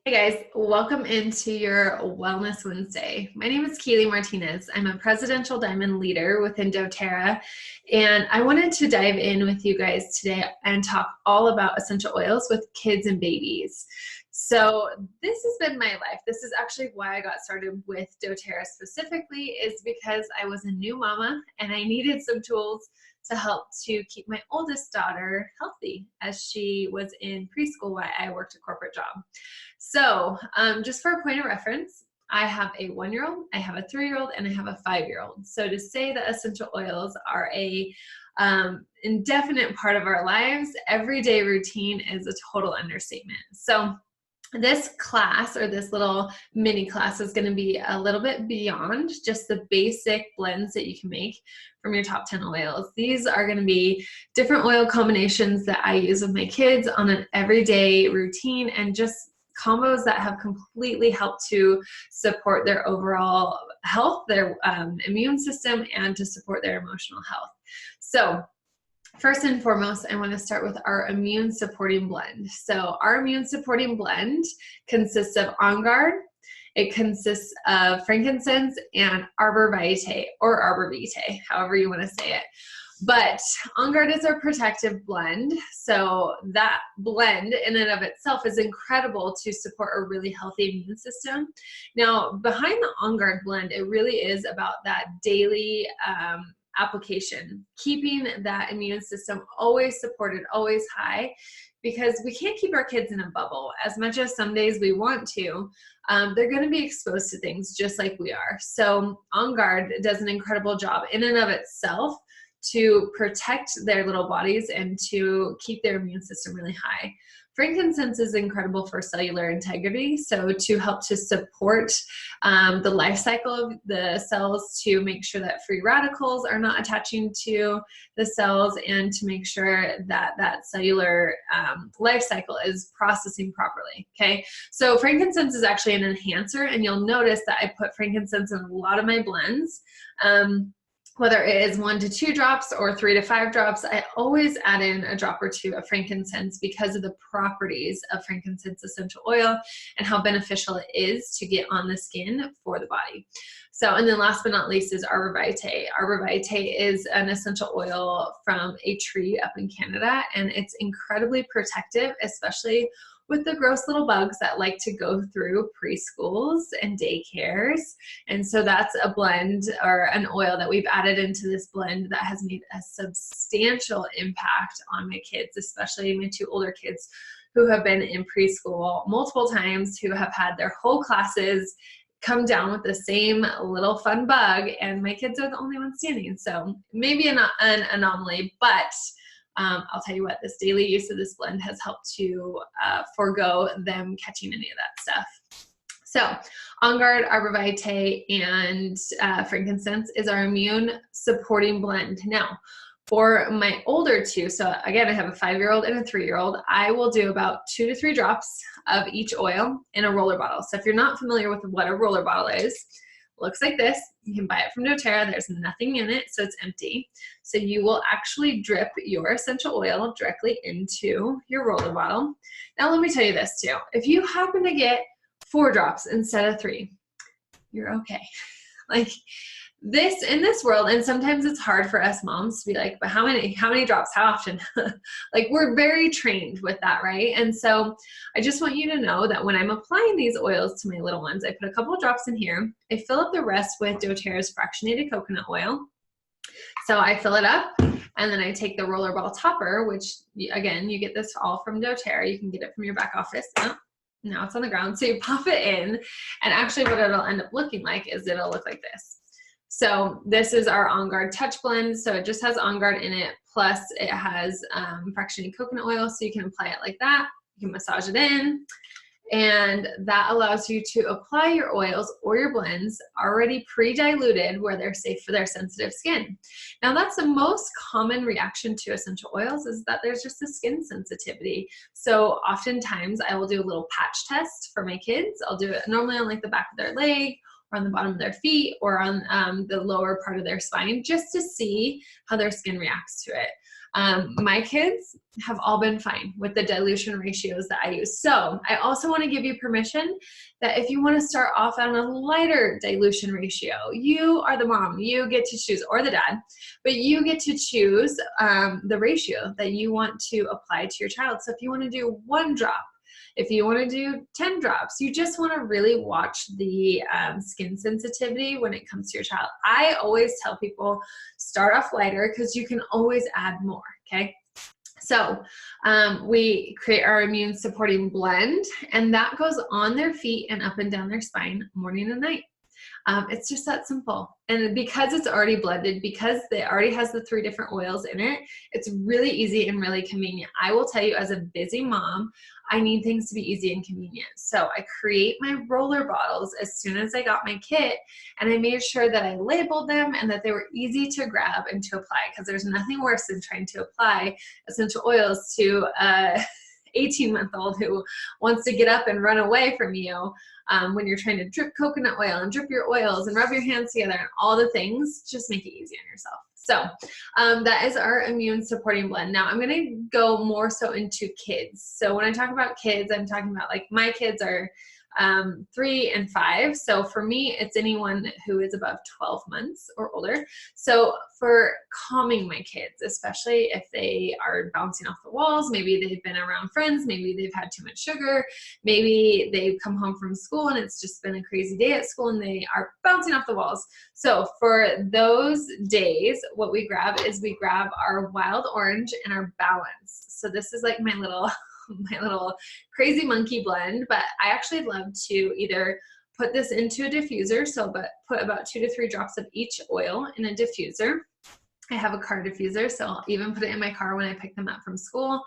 Hey guys, welcome into your Wellness Wednesday. My name is Keely Martinez. I'm a presidential diamond leader within doTERRA, and I wanted to dive in with you guys today and talk all about essential oils with kids and babies. So this has been my life. This is actually why I got started with doTERRA specifically, is because I was a new mama and I needed some tools to help to keep my oldest daughter healthy as she was in preschool while I worked a corporate job. So just for a point of reference, I have a 1-year-old, I have a 3-year-old, and I have a 5-year-old. So to say that essential oils are a indefinite part of our lives, everyday routine is a total understatement. So this class, or this little mini class, is going to be a little bit beyond just the basic blends that you can make from your top 10 oils. These are going to be different oil combinations that I use with my kids on an everyday routine, and just combos that have completely helped to support their overall health, their immune system, and to support their emotional health. So first and foremost, I want to start with our immune supporting blend. So our immune supporting blend consists of On Guard. It consists of frankincense and arbor vitae, or arborvitae, however you want to say it. But On Guard is a protective blend, so that blend in and of itself is incredible to support a really healthy immune system. Now, behind the On Guard blend, it really is about that daily application, keeping that immune system always supported, always high, because we can't keep our kids in a bubble. As much as some days we want to, they're going to be exposed to things just like we are. So On Guard does an incredible job in and of itself to protect their little bodies and to keep their immune system really high. Frankincense is incredible for cellular integrity, so to help to support the life cycle of the cells, to make sure that free radicals are not attaching to the cells, and to make sure that that cellular life cycle is processing properly, okay? So frankincense is actually an enhancer, and you'll notice that I put frankincense in a lot of my blends. Whether it is 1 to 2 drops or 3 to 5 drops, I always add in a drop or two of frankincense because of the properties of frankincense essential oil and how beneficial it is to get on the skin for the body. So, and then last but not least is arbor vitae. Arbor vitae is an essential oil from a tree up in Canada, and it's incredibly protective, especially with the gross little bugs that like to go through preschools and daycares. And so that's a blend, or an oil that we've added into this blend, that has made a substantial impact on my kids, especially my 2 older kids who have been in preschool multiple times, who have had their whole classes come down with the same little fun bug, and my kids are the only ones standing. So maybe an anomaly, but I'll tell you what, this daily use of this blend has helped to forego them catching any of that stuff. So On Guard, arbor vitae, and frankincense is our immune supporting blend. Now, for my older 2, so again, I have a 5-year-old and a 3-year-old, I will do about 2 to 3 drops of each oil in a roller bottle. So if you're not familiar with what a roller bottle is, looks like this. You can buy it from doTERRA. There's nothing in it, so it's empty. So you will actually drip your essential oil directly into your roller bottle. Now let me tell you this too. If you happen to get 4 drops instead of 3, you're okay. Like this, in this world, and sometimes it's hard for us moms to be like, but how many drops, how often? Like, we're very trained with that, right? And so I just want you to know that when I'm applying these oils to my little ones, I put a couple of drops in here. I fill up the rest with doTERRA's fractionated coconut oil. So I fill it up, and then I take the roller ball topper, which again, you get this all from doTERRA. You can get it from your back office. Oh, now it's on the ground. So you pop it in, and actually what it'll end up looking like is it'll look like this. So this is our On Guard Touch Blend. So it just has On Guard in it, plus it has fractionated coconut oil, so you can apply it like that. You can massage it in, and that allows you to apply your oils or your blends already pre-diluted where they're safe for their sensitive skin. Now, that's the most common reaction to essential oils, is that there's just a skin sensitivity. So oftentimes I will do a little patch test for my kids. I'll do it normally on like the back of their leg, or on the bottom of their feet, or on the lower part of their spine, just to see how their skin reacts to it. My kids have all been fine with the dilution ratios that I use. So I also want to give you permission that if you want to start off on a lighter dilution ratio, you are the mom, you get to choose, or the dad, but you get to choose the ratio that you want to apply to your child. So if you want to do 1 drop, if you want to do 10 drops, you just want to really watch the skin sensitivity when it comes to your child. I always tell people start off lighter because you can always add more, okay? So we create our immune supporting blend, and that goes on their feet and up and down their spine morning and night. It's just that simple. And because it's already blended, because it already has the 3 different oils in it, it's really easy and really convenient. I will tell you, as a busy mom, I need things to be easy and convenient. So I create my roller bottles as soon as I got my kit, and I made sure that I labeled them and that they were easy to grab and to apply, because there's nothing worse than trying to apply essential oils to a 18-month-old who wants to get up and run away from you when you're trying to drip coconut oil and drip your oils and rub your hands together and all the things. Just make it easy on yourself. So that is our immune supporting blend. Now I'm going to go more so into kids. So when I talk about kids, I'm talking about, like, my kids are 3 and 5. So for me, it's anyone who is above 12 months or older. So for calming my kids, especially if they are bouncing off the walls, maybe they've been around friends, maybe they've had too much sugar, maybe they've come home from school and it's just been a crazy day at school and they are bouncing off the walls. So for those days, what we grab is we grab our wild orange and our balance. So this is like my little crazy monkey blend, but I actually love to either put this into a diffuser, so put about 2 to 3 drops of each oil in a diffuser. I have a car diffuser, so I'll even put it in my car when I pick them up from school,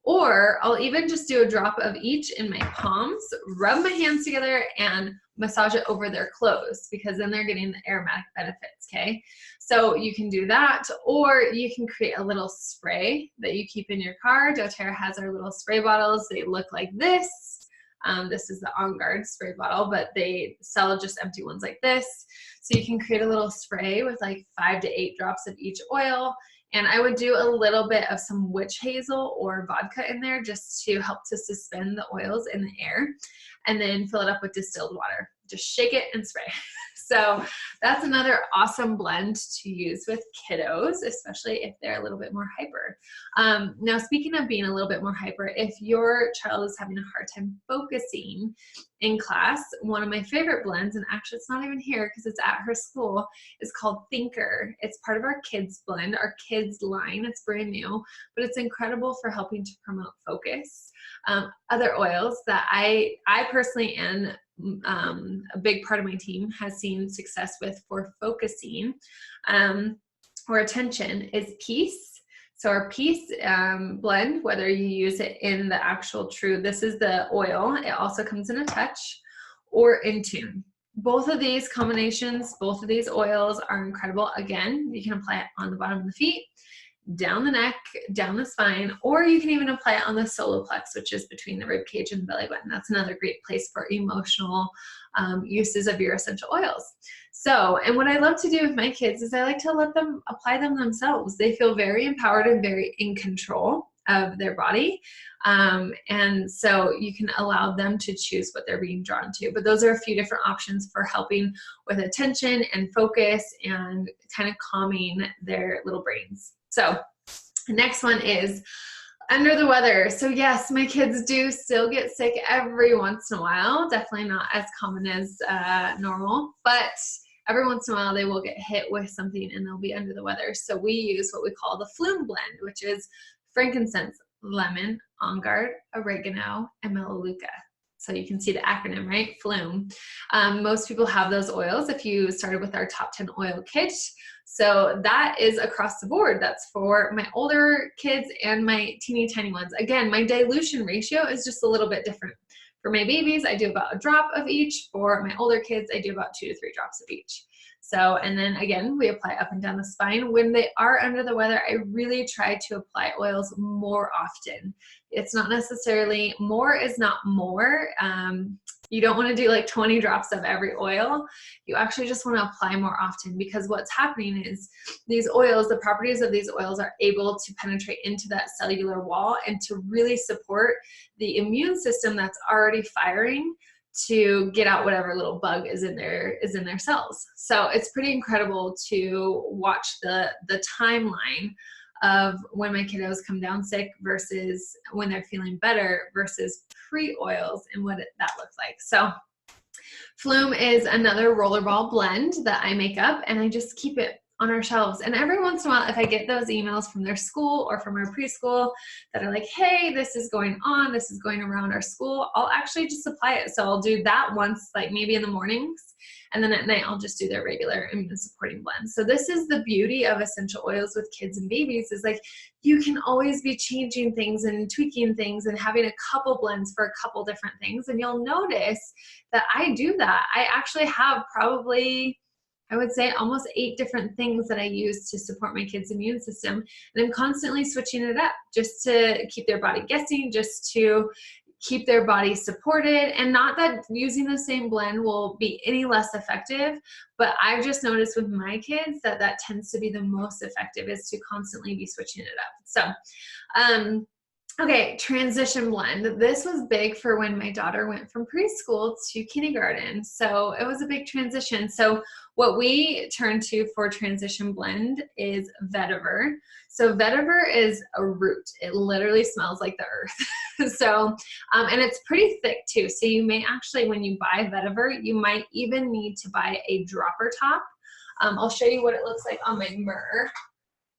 or I'll even just do a drop of each in my palms, rub my hands together, and massage it over their clothes, because then they're getting the aromatic benefits, okay? So you can do that, or you can create a little spray that you keep in your car. dōTERRA has our little spray bottles. They look like this. This is the On Guard spray bottle, but they sell just empty ones like this. So you can create a little spray with like 5 to 8 drops of each oil. And I would do a little bit of some witch hazel or vodka in there just to help to suspend the oils in the air, and then fill it up with distilled water. Just shake it and spray. So that's another awesome blend to use with kiddos, especially if they're a little bit more hyper. Now, speaking of being a little bit more hyper, if your child is having a hard time focusing in class, one of my favorite blends, and actually it's not even here because it's at her school, is called Thinker. It's part of our kids blend, our kids line. It's brand new, but it's incredible for helping to promote focus. Other oils that I personally, and a big part of my team has seen success with for focusing or attention is Peace. So our Peace blend, whether you use it in the actual true, this is the oil, it also comes in a touch, or in tune. Both of these combinations, both of these oils are incredible. Again, you can apply it on the bottom of the feet, down the neck, down the spine, or you can even apply it on the solar plex, which is between the rib cage and the belly button. That's another great place for emotional uses of your essential oils. So, and what I love to do with my kids is I like to let them apply them themselves. They feel very empowered and very in control of their body. And so you can allow them to choose what they're being drawn to. But those are a few different options for helping with attention and focus and kind of calming their little brains. So the next one is under the weather. So yes, my kids do still get sick every once in a while. Definitely not as common as normal, but every once in a while they will get hit with something and they'll be under the weather. So we use what we call the Flume blend, which is frankincense, lemon, On Guard, oregano, and melaleuca. So you can see the acronym, right? Flume. Most people have those oils if you started with our top 10 oil kit. So that is across the board. That's for my older kids and my teeny tiny ones. Again, my dilution ratio is just a little bit different. For my babies, I do about a drop of each. For my older kids, I do about 2 to 3 drops of each. So, and then again, we apply up and down the spine. When they are under the weather, I really try to apply oils more often. It's not necessarily, more is not more. You don't want to do like 20 drops of every oil. You actually just want to apply more often, because what's happening is these oils, the properties of these oils are able to penetrate into that cellular wall and to really support the immune system that's already firing to get out whatever little bug is in their cells. So it's pretty incredible to watch the timeline of when my kiddos come down sick versus when they're feeling better versus pre-oils and what that looks like. So Flume is another rollerball blend that I make up, and I just keep it on our shelves. And every once in a while, if I get those emails from their school or from our preschool that are like, hey, this is going on, this is going around our school, I'll actually just apply it. So I'll do that once, like maybe in the mornings, and then at night I'll just do their regular immune supporting blend. So this is the beauty of essential oils with kids and babies, is like you can always be changing things and tweaking things and having a couple blends for a couple different things. And you'll notice that I do that. I actually have probably, I would say, almost 8 different things that I use to support my kids' immune system. And I'm constantly switching it up just to keep their body guessing, just to keep their body supported. And not that using the same blend will be any less effective, but I've just noticed with my kids that that tends to be the most effective, is to constantly be switching it up. So, okay, transition blend. This was big for when my daughter went from preschool to kindergarten. So it was a big transition. So what we turn to for transition blend is vetiver. So vetiver is a root. It literally smells like the earth. So, and it's pretty thick too. So you may actually, when you buy vetiver, you might even need to buy a dropper top. I'll show you what it looks like on my myrrh.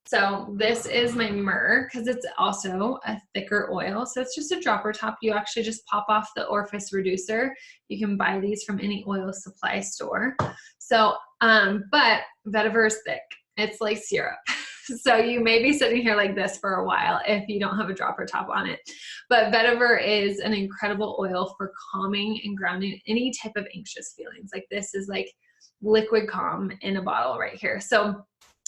So this is my myrrh, because it's also a thicker oil. So it's just a dropper top. You actually just pop off the orifice reducer. You can buy these from any oil supply store. So, but vetiver is thick. It's like syrup. So you may be sitting here like this for a while if you don't have a dropper top on it. But vetiver is an incredible oil for calming and grounding any type of anxious feelings. Like this is like liquid calm in a bottle right here. So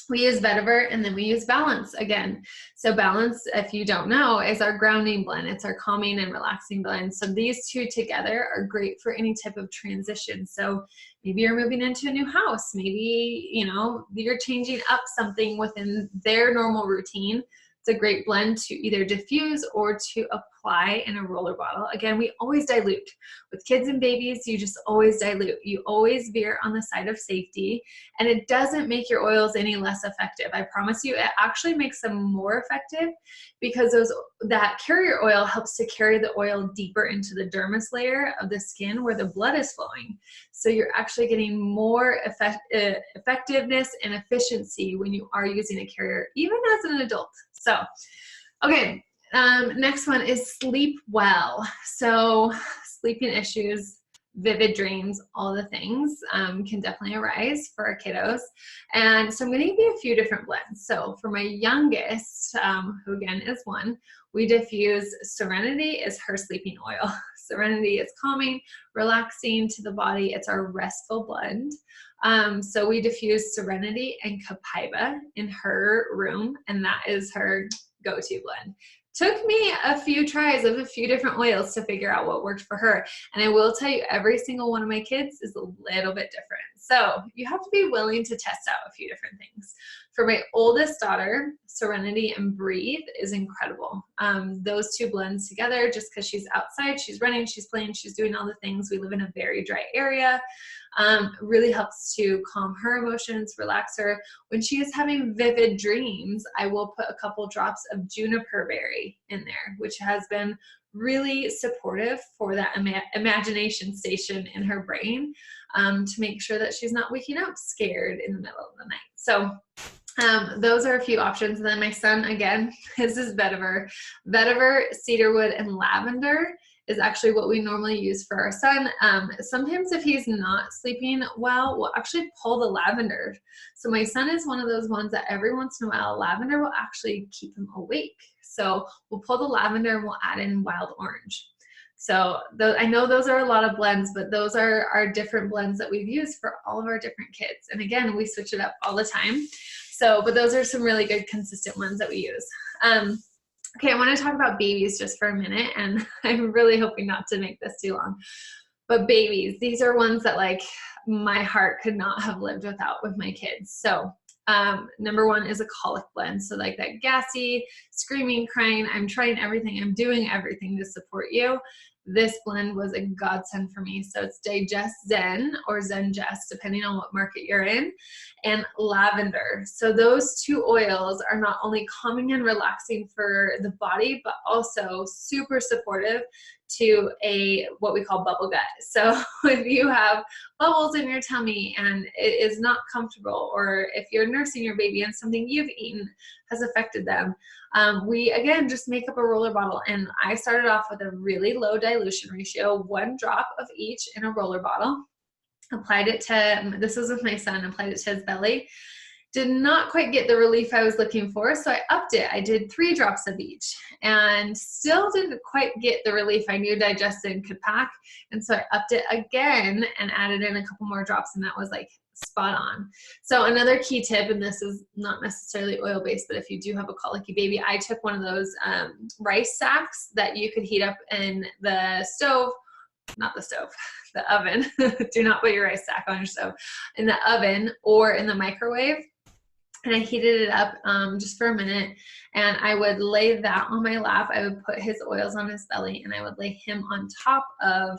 we use vetiver, and then we use balance again. So balance, if you don't know, is our grounding blend. It's our calming and relaxing blend. So these two together are great for any type of transition. So maybe you're moving into a new house. Maybe, you know, you're changing up something within their normal routine. It's a great blend to either diffuse or to apply in a roller bottle. Again, we always dilute. With kids and babies, you just always dilute. You always veer on the side of safety, and it doesn't make your oils any less effective. I promise you, it actually makes them more effective, because that carrier oil helps to carry the oil deeper into the dermis layer of the skin where the blood is flowing. So you're actually getting more effectiveness and efficiency when you are using a carrier, even as an adult. So, okay, next one is sleep well. So sleeping issues, vivid dreams, all the things can definitely arise for our kiddos. And so I'm going to give you a few different blends. So for my youngest, who again is 1, we diffuse Serenity is her sleeping oil. Serenity is calming, relaxing to the body. It's our restful blend. So we diffuse Serenity and Copaiba in her room, and that is her go-to blend. Took me a few tries of a few different oils to figure out what worked for her. And I will tell you, every single one of my kids is a little bit different. So you have to be willing to test out a few different things. For my oldest daughter, Serenity and Breathe is incredible. Those two blends together, just because she's outside, she's running, she's playing, she's doing all the things. We live in a very dry area. Really helps to calm her emotions, relax her. When she is having vivid dreams, I will put a couple drops of juniper berry in there, which has been really supportive for that imagination station in her brain, to make sure that she's not waking up scared in the middle of the night. So those are a few options. And then my son, again, this is vetiver. Vetiver, cedarwood, and lavender is actually what we normally use for our son. Sometimes if he's not sleeping well, we'll actually pull the lavender. So my son is one of those ones that every once in a while, lavender will actually keep him awake. So we'll pull the lavender and we'll add in wild orange. So I know those are a lot of blends, but those are our different blends that we've used for all of our different kids. And again, we switch it up all the time. So, but those are some really good consistent ones that we use. Okay, I want to talk about babies just for a minute, and I'm really hoping not to make this too long. But babies, these are ones that like my heart could not have lived without with my kids. So number one is a Colic blend. So like that gassy, screaming, crying, I'm trying everything, I'm doing everything to support you. This blend was a godsend for me. So it's Digest Zen or Zen Jest, depending on what market you're in, and Lavender. So those two oils are not only calming and relaxing for the body, but also super supportive to what we call bubble gut. So if you have bubbles in your tummy and it is not comfortable, or if you're nursing your baby and something you've eaten has affected them, we again just make up a roller bottle. And I started off with a really low dilution ratio, 1 drop of each in a roller bottle. Applied it to, this was with my son, applied it to his belly. Did not quite get the relief I was looking for, so I upped it. I did 3 drops of each and still didn't quite get the relief I knew Digest Zen could pack. And so I upped it again and added in a couple more drops, and that was like spot on. So another key tip, and this is not necessarily oil-based, but if you do have a colicky baby, I took one of those rice sacks that you could heat up in the stove, not the stove, the oven. Do not put your rice sack on your stove. In the oven or in the microwave. And I heated it up just for a minute, and I would lay that on my lap. I would put his oils on his belly, and I would lay him on top of,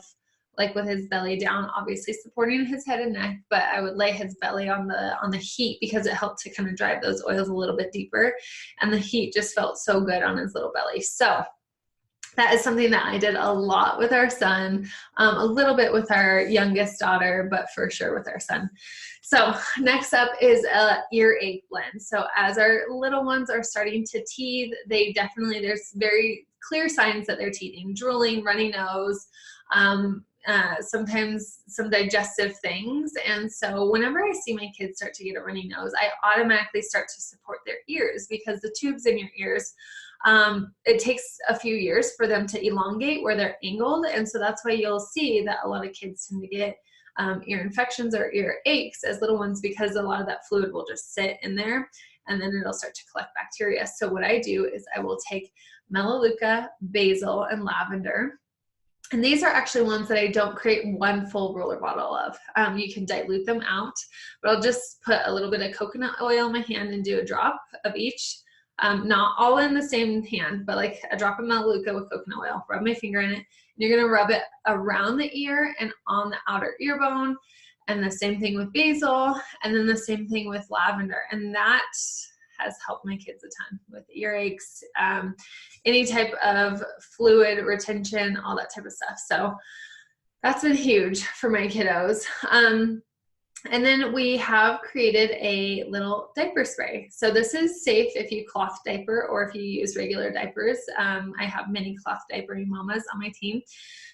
like with his belly down, obviously supporting his head and neck, but I would lay his belly on the heat because it helped to kind of drive those oils a little bit deeper, and the heat just felt so good on his little belly. So that is something that I did a lot with our son, a little bit with our youngest daughter, but for sure with our son. So next up is a earache blend. So as our little ones are starting to teethe, there's very clear signs that they're teething, drooling, runny nose, sometimes some digestive things. And so whenever I see my kids start to get a runny nose, I automatically start to support their ears, because the tubes in your ears, it takes a few years for them to elongate where they're angled. And so that's why you'll see that a lot of kids tend to get ear infections or ear aches as little ones, because a lot of that fluid will just sit in there and then it'll start to collect bacteria. So what I do is I will take melaleuca, basil, and lavender. And these are actually ones that I don't create one full roller bottle of. You can dilute them out, but I'll just put a little bit of coconut oil in my hand and do a drop of each. Not all in the same hand, but like a drop of melaleuca with coconut oil, rub my finger in it, and you're gonna rub it around the ear and on the outer ear bone, and the same thing with basil, and then the same thing with lavender. And that has helped my kids a ton with earaches, any type of fluid retention, all that type of stuff. So that's been huge for my kiddos. And then we have created a little diaper spray. So this is safe if you cloth diaper or if you use regular diapers. I have many cloth diapering mamas on my team.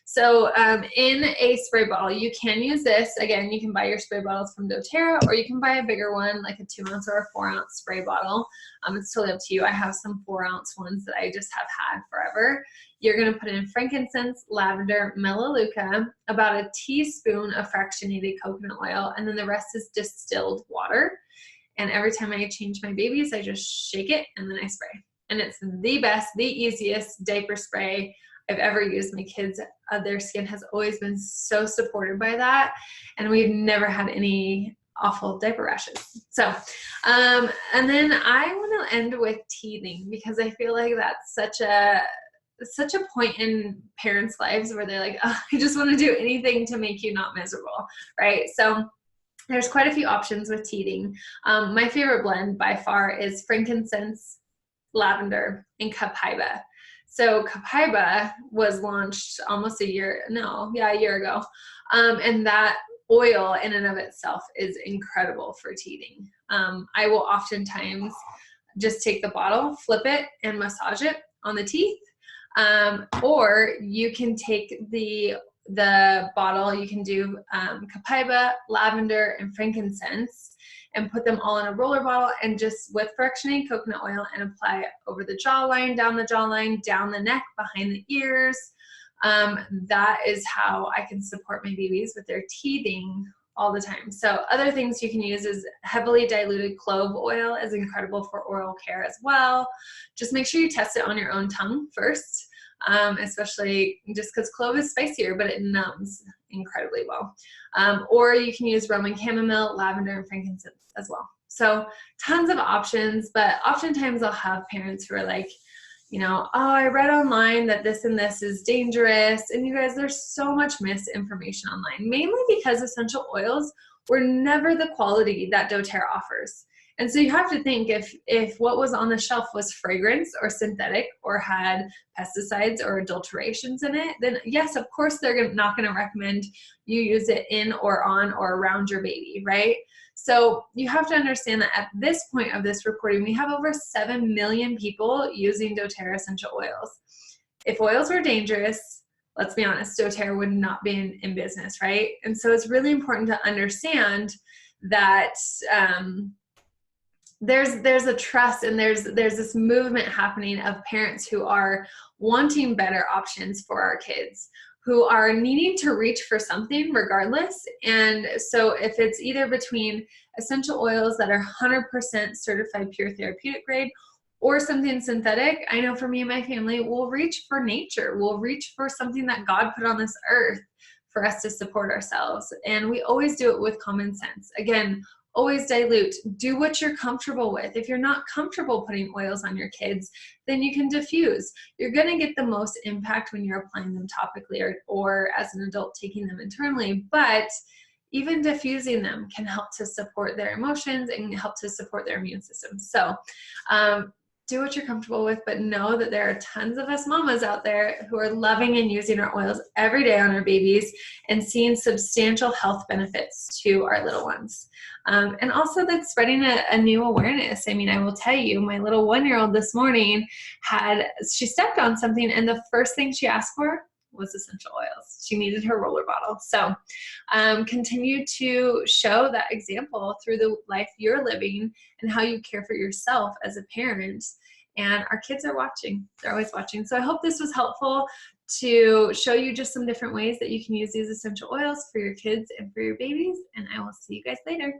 So in a spray bottle, you can use this. Again, you can buy your spray bottles from dōTERRA, or you can buy a bigger one, like a 2-ounce or a 4-ounce spray bottle. It's totally up to you. I have some 4-ounce ones that I just have had forever. You're going to put in frankincense, lavender, melaleuca, about a teaspoon of fractionated coconut oil, and then the rest is distilled water. And every time I change my babies, I just shake it and then I spray. And it's the best, the easiest diaper spray I've ever used. My kids, their skin has always been so supported by that, and we've never had any awful diaper rashes. So, and then I want to end with teething, because I feel like that's such a point in parents' lives where they're like, oh, I just want to do anything to make you not miserable, right? So there's quite a few options with teething. My favorite blend by far is frankincense, lavender, and copaiba. So copaiba was launched almost a year ago. And that oil in and of itself is incredible for teething. I will oftentimes just take the bottle, flip it, and massage it on the teeth. Or you can take the bottle, you can do copaiba, lavender, and frankincense, and put them all in a roller bottle, and just with fractionated coconut oil, and apply it over the jawline, down the neck, behind the ears, that is how I can support my babies with their teething all the time. So other things you can use is heavily diluted clove oil is incredible for oral care as well. Just make sure you test it on your own tongue first, especially just because clove is spicier, but it numbs incredibly well. Or you can use Roman chamomile, lavender, and frankincense as well. So tons of options, but oftentimes I'll have parents who are like, you know, oh, I read online that this and this is dangerous. And you guys, there's so much misinformation online, mainly because essential oils were never the quality that doTERRA offers. And so you have to think if what was on the shelf was fragrance or synthetic or had pesticides or adulterations in it, then yes, of course, they're not going to recommend you use it in or on or around your baby, right? So you have to understand that at this point of this recording, we have over 7 million people using doTERRA essential oils. If oils were dangerous, let's be honest, doTERRA would not be in business, right? And so it's really important to understand that there's a trust and there's this movement happening of parents who are wanting better options for our kids, who are needing to reach for something regardless. And so if it's either between essential oils that are 100% certified pure therapeutic grade or something synthetic, I know for me and my family, we'll reach for nature. We'll reach for something that God put on this earth for us to support ourselves. And we always do it with common sense. Again, always dilute. Do what you're comfortable with. If you're not comfortable putting oils on your kids, then you can diffuse. You're going to get the most impact when you're applying them topically or as an adult taking them internally. But even diffusing them can help to support their emotions and help to support their immune system. So do what you're comfortable with, but know that there are tons of us mamas out there who are loving and using our oils every day on our babies and seeing substantial health benefits to our little ones. And also that's spreading a new awareness. I mean, I will tell you, my little 1-year-old this morning she stepped on something and the first thing she asked for was essential oils. She needed her roller bottle. So continue to show that example through the life you're living and how you care for yourself as a parent. And our kids are watching. They're always watching. So I hope this was helpful to show you just some different ways that you can use these essential oils for your kids and for your babies. And I will see you guys later.